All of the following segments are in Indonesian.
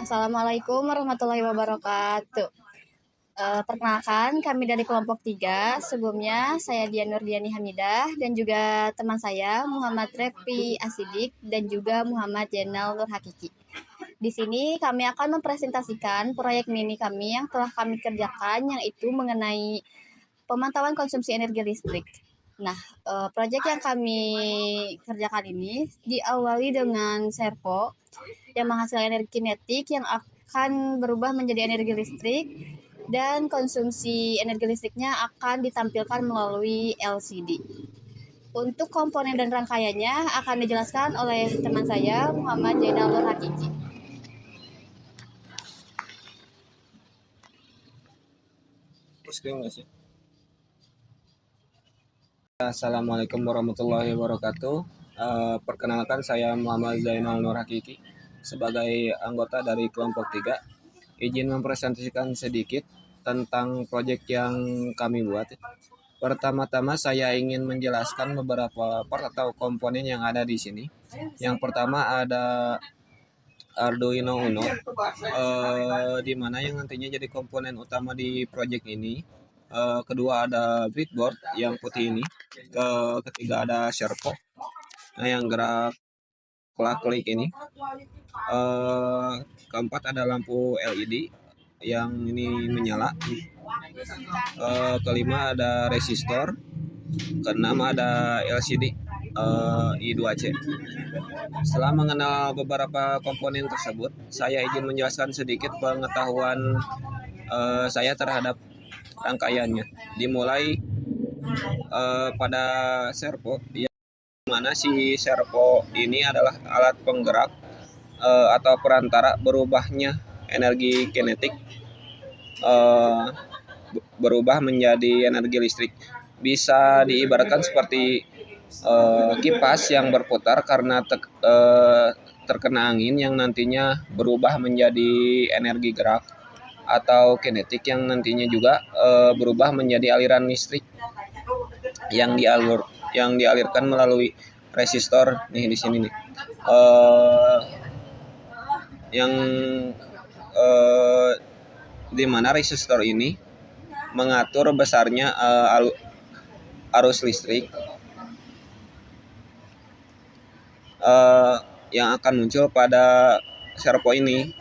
Assalamualaikum warahmatullahi wabarakatuh. Perkenalkan, kami dari kelompok 3. Sebelumnya, saya Dian Nurdiani Hamidah dan juga teman saya Muhammad Repi Asidik dan juga Muhammad Jenal Nur Hakiki. Di sini kami akan mempresentasikan proyek mini kami yang telah kami kerjakan, yang itu mengenai pemantauan konsumsi energi listrik. Nah, proyek yang kami kerjakan ini diawali dengan servo yang menghasilkan energi kinetik yang akan berubah menjadi energi listrik, dan konsumsi energi listriknya akan ditampilkan melalui LCD. Untuk komponen dan rangkaiannya akan dijelaskan oleh teman saya Muhammad Jainal Nur Hakiki. Assalamualaikum warahmatullahi wabarakatuh. Perkenalkan, saya Muhammad Zainal Nur Hakiki sebagai anggota dari kelompok 3. Izin mempresentasikan sedikit tentang proyek yang kami buat. Pertama-tama saya ingin menjelaskan beberapa part atau komponen yang ada di sini. Yang pertama ada Arduino Uno, di mana yang nantinya jadi komponen utama di proyek ini. Kedua ada breadboard yang putih ini. Ketiga ada servo yang gerak klik ini. Keempat ada lampu LED yang ini menyala. Kelima ada resistor. Keenam ada LCD I2C. Setelah mengenal beberapa komponen tersebut, saya izin menjelaskan sedikit pengetahuan saya terhadap rangkaiannya. Dimulai pada servo, yang mana si servo ini adalah alat penggerak atau perantara berubahnya energi kinetik berubah menjadi energi listrik. Bisa diibaratkan seperti kipas yang berputar karena terkena angin, yang nantinya berubah menjadi energi gerak, atau kinetik yang nantinya juga berubah menjadi aliran listrik yang dialirkan melalui resistor nih di sini nih. Yang di mana resistor ini mengatur besarnya arus listrik yang akan muncul pada servo ini,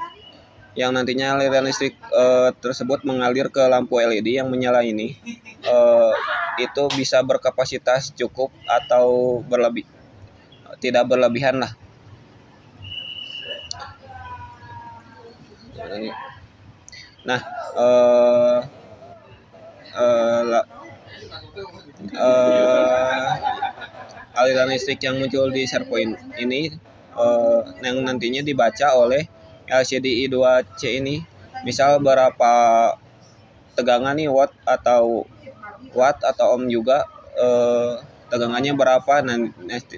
yang nantinya aliran listrik tersebut mengalir ke lampu LED yang menyala ini. Itu bisa berkapasitas cukup atau tidak berlebihan lah. Nah, aliran listrik yang muncul di servo ini yang nantinya dibaca oleh LCD I2C ini. Misal berapa tegangan nih, watt atau ohm juga, tegangannya berapa,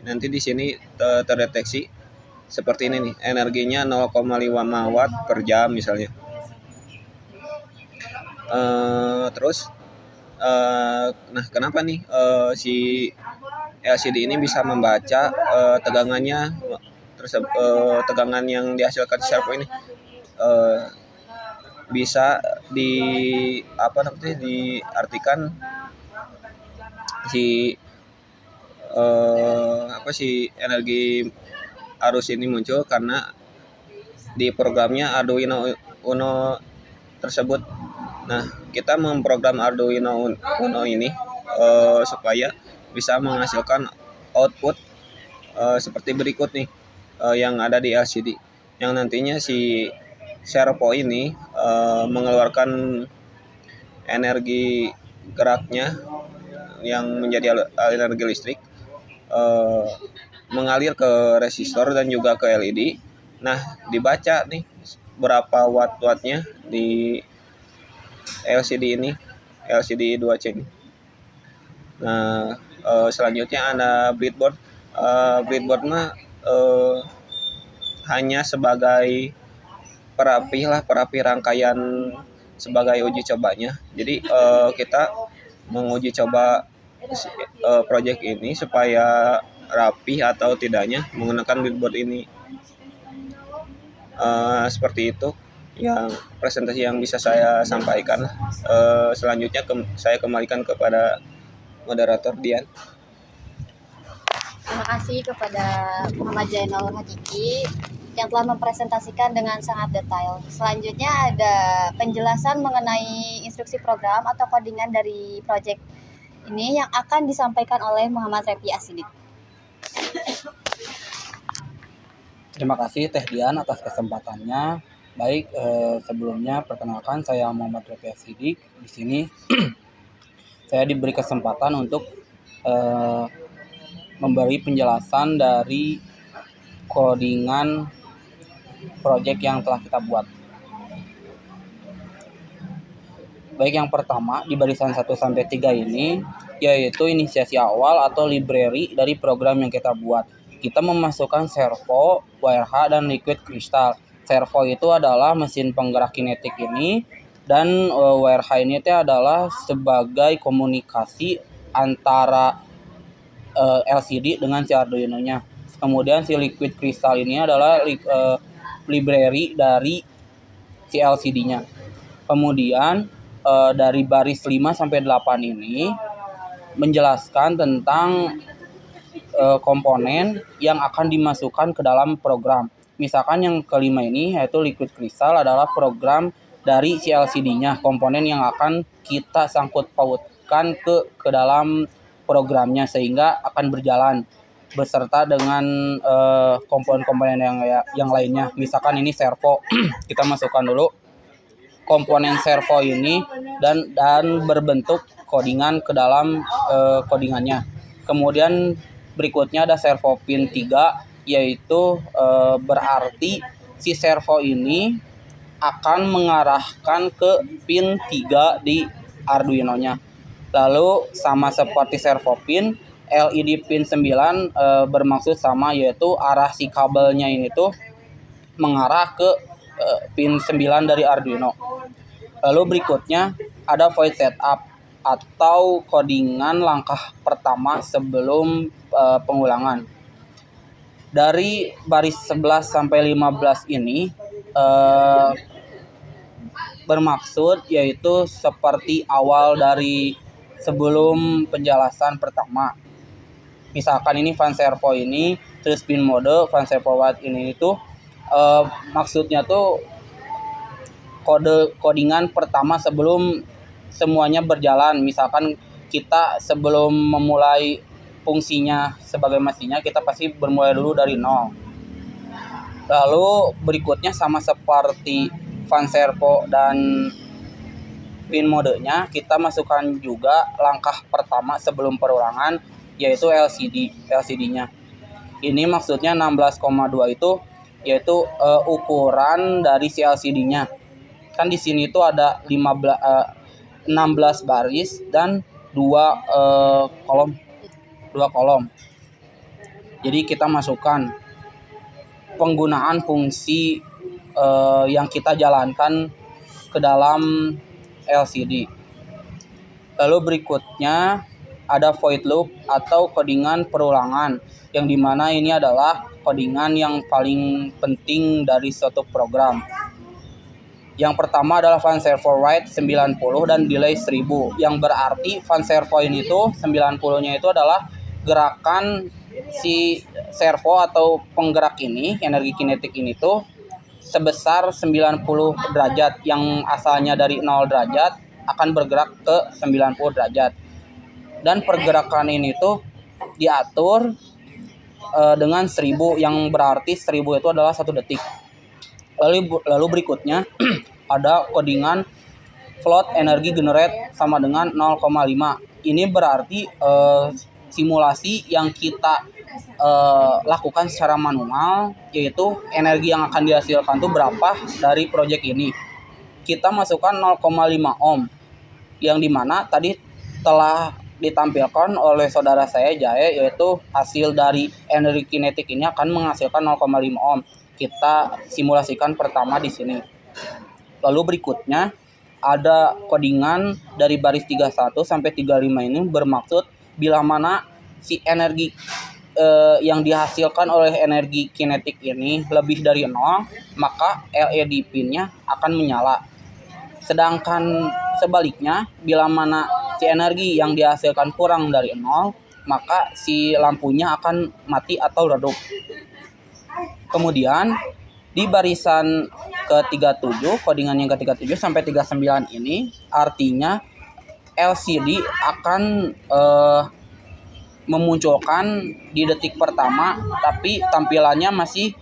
nanti di sini terdeteksi seperti ini nih, energinya 0,5 watt per jam misalnya. Terus nah, kenapa nih si LCD ini bisa membaca tegangannya tegangan yang dihasilkan servo ini? Bisa diartikan si energi arus ini muncul karena di programnya Arduino Uno tersebut. Nah, kita memprogram Arduino Uno ini supaya bisa menghasilkan output seperti berikut nih, yang ada di LCD, yang nantinya si servo ini mengeluarkan energi geraknya yang menjadi energi listrik, mengalir ke resistor dan juga ke LED. Nah, dibaca nih berapa wattnya di LCD ini, LCD 2C ini. Nah, selanjutnya ada breadboard. Breadboard mah hanya sebagai perapi rangkaian sebagai uji cobanya. Jadi kita menguji coba proyek ini supaya rapi atau tidaknya menggunakan breadboard ini. Seperti itu yang presentasi yang bisa saya sampaikan. Selanjutnya saya kembalikan kepada moderator Dian. Terima kasih kepada Muhammad Zainal Hakiki yang telah mempresentasikan dengan sangat detail. Selanjutnya ada penjelasan mengenai instruksi program atau codingan dari proyek ini yang akan disampaikan oleh Muhammad Repi Asidik. Terima kasih Teh Dian atas kesempatannya. Baik, sebelumnya perkenalkan saya Muhammad Repi Asidik. Di sini saya diberi kesempatan untuk memberi penjelasan dari codingan proyek yang telah kita buat. Baik, yang pertama di barisan 1 sampai 3 ini yaitu inisiasi awal atau library dari program yang kita buat. Kita memasukkan servo, WRH, dan liquid crystal. Servo itu adalah mesin penggerak kinetik ini, dan WRH ini adalah sebagai komunikasi antara LCD dengan si Arduino-nya. Kemudian si liquid crystal ini adalah library dari si LCD-nya. Kemudian dari baris 5 sampai 8 ini menjelaskan tentang komponen yang akan dimasukkan ke dalam program. Misalkan yang kelima ini yaitu liquid crystal adalah program dari si LCD-nya, komponen yang akan kita sangkut pautkan ke dalam programnya sehingga akan berjalan beserta dengan komponen-komponen yang lainnya. Misalkan ini servo, kita masukkan dulu komponen servo ini dan berbentuk codingan ke dalam codingannya. Kemudian berikutnya ada servo pin 3, yaitu berarti si servo ini akan mengarahkan ke pin 3 di Arduino-nya. Lalu sama seperti servo pin, LED pin 9 bermaksud sama, yaitu arah si kabelnya ini tuh mengarah ke pin 9 dari Arduino. Lalu berikutnya ada void setup atau codingan langkah pertama sebelum pengulangan. Dari baris 11 sampai 15 ini bermaksud yaitu seperti awal dari sebelum penjelasan pertama. Misalkan ini fan servo ini, terus pin mode fan servo watt ini itu maksudnya tuh codingan pertama sebelum semuanya berjalan. Misalkan kita sebelum memulai fungsinya sebagai mesinnya, kita pasti bermulai dulu dari 0. Lalu berikutnya sama seperti fan servo dan pin modenya, kita masukkan juga langkah pertama sebelum perulangan yaitu LCD-nya. Ini maksudnya 16,2 itu yaitu ukuran dari si LCD-nya. Kan di sini tuh ada 16 baris dan 2 kolom. Jadi kita masukkan penggunaan fungsi yang kita jalankan ke dalam LCD. Lalu berikutnya ada void loop atau codingan perulangan, yang dimana ini adalah codingan yang paling penting dari suatu program. Yang pertama adalah fan servo write 90 dan delay 1000, yang berarti fan servo ini tuh 90-nya itu adalah gerakan si servo atau penggerak ini, energi kinetik ini tuh sebesar 90 derajat, yang asalnya dari 0 derajat akan bergerak ke 90 derajat. Dan pergerakan ini tuh diatur dengan 1000, yang berarti 1000 itu adalah 1 detik. Lalu berikutnya ada codingan float energy generate sama dengan 0,5. Ini berarti simulasi yang kita lakukan secara manual, yaitu energi yang akan dihasilkan tuh berapa dari proyek ini. Kita masukkan 0,5 ohm, yang dimana tadi telah ditampilkan oleh saudara saya Jae, yaitu hasil dari energi kinetik ini akan menghasilkan 0,5 ohm. Kita simulasikan pertama di sini. Lalu berikutnya ada codingan dari baris 31 sampai 35 ini bermaksud bila mana si energi yang dihasilkan oleh energi kinetik ini lebih dari 0, maka LED pin-nya akan menyala. Sedangkan sebaliknya, bila mana si energi yang dihasilkan kurang dari 0, maka si lampunya akan mati atau redup. Kemudian di barisan ke-37, kodingan yang ke-37 sampai 39 ini artinya LCD akan memunculkan di detik pertama, tapi tampilannya masih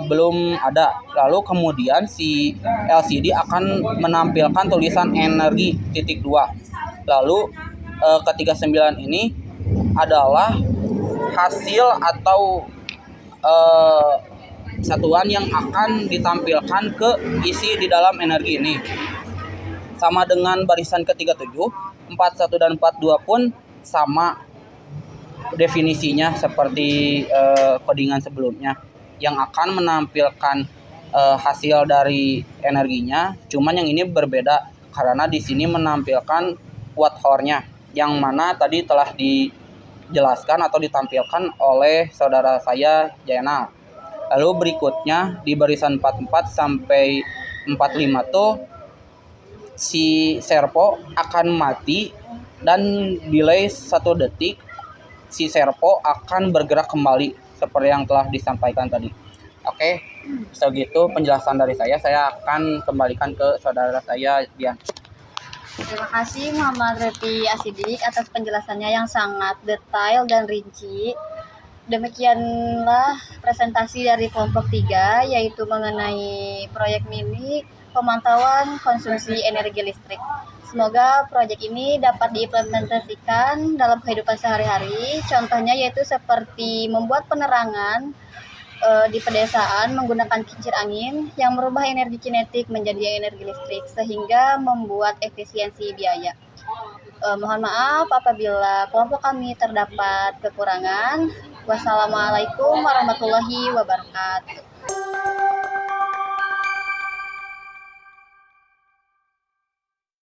belum ada. Lalu kemudian si LCD akan menampilkan tulisan energi titik 2. Lalu ke-39 ini adalah hasil atau satuan yang akan ditampilkan ke isi di dalam energi ini. Sama dengan barisan ke-37, 41 dan 42 pun sama definisinya seperti kodingan sebelumnya, yang akan menampilkan hasil dari energinya. Cuman yang ini berbeda karena di sini menampilkan watt hour-nya, yang mana tadi telah dijelaskan atau ditampilkan oleh saudara saya Jainal. Lalu berikutnya di barisan 44 sampai 45 tuh si servo akan mati dan delay 1 detik si servo akan bergerak kembali seperti yang telah disampaikan tadi. Oke, segitu penjelasan dari saya. Saya akan kembalikan ke saudara saya Dian. Terima kasih Muhammad Repi Asidik atas penjelasannya yang sangat detail dan rinci. Demikianlah presentasi dari kelompok 3, yaitu mengenai proyek mini pemantauan konsumsi energi listrik. Semoga proyek ini dapat diimplementasikan dalam kehidupan sehari-hari. Contohnya yaitu seperti membuat penerangan di pedesaan menggunakan kincir angin yang merubah energi kinetik menjadi energi listrik sehingga membuat efisiensi biaya. Mohon maaf apabila kelompok kami terdapat kekurangan. Wassalamualaikum warahmatullahi wabarakatuh.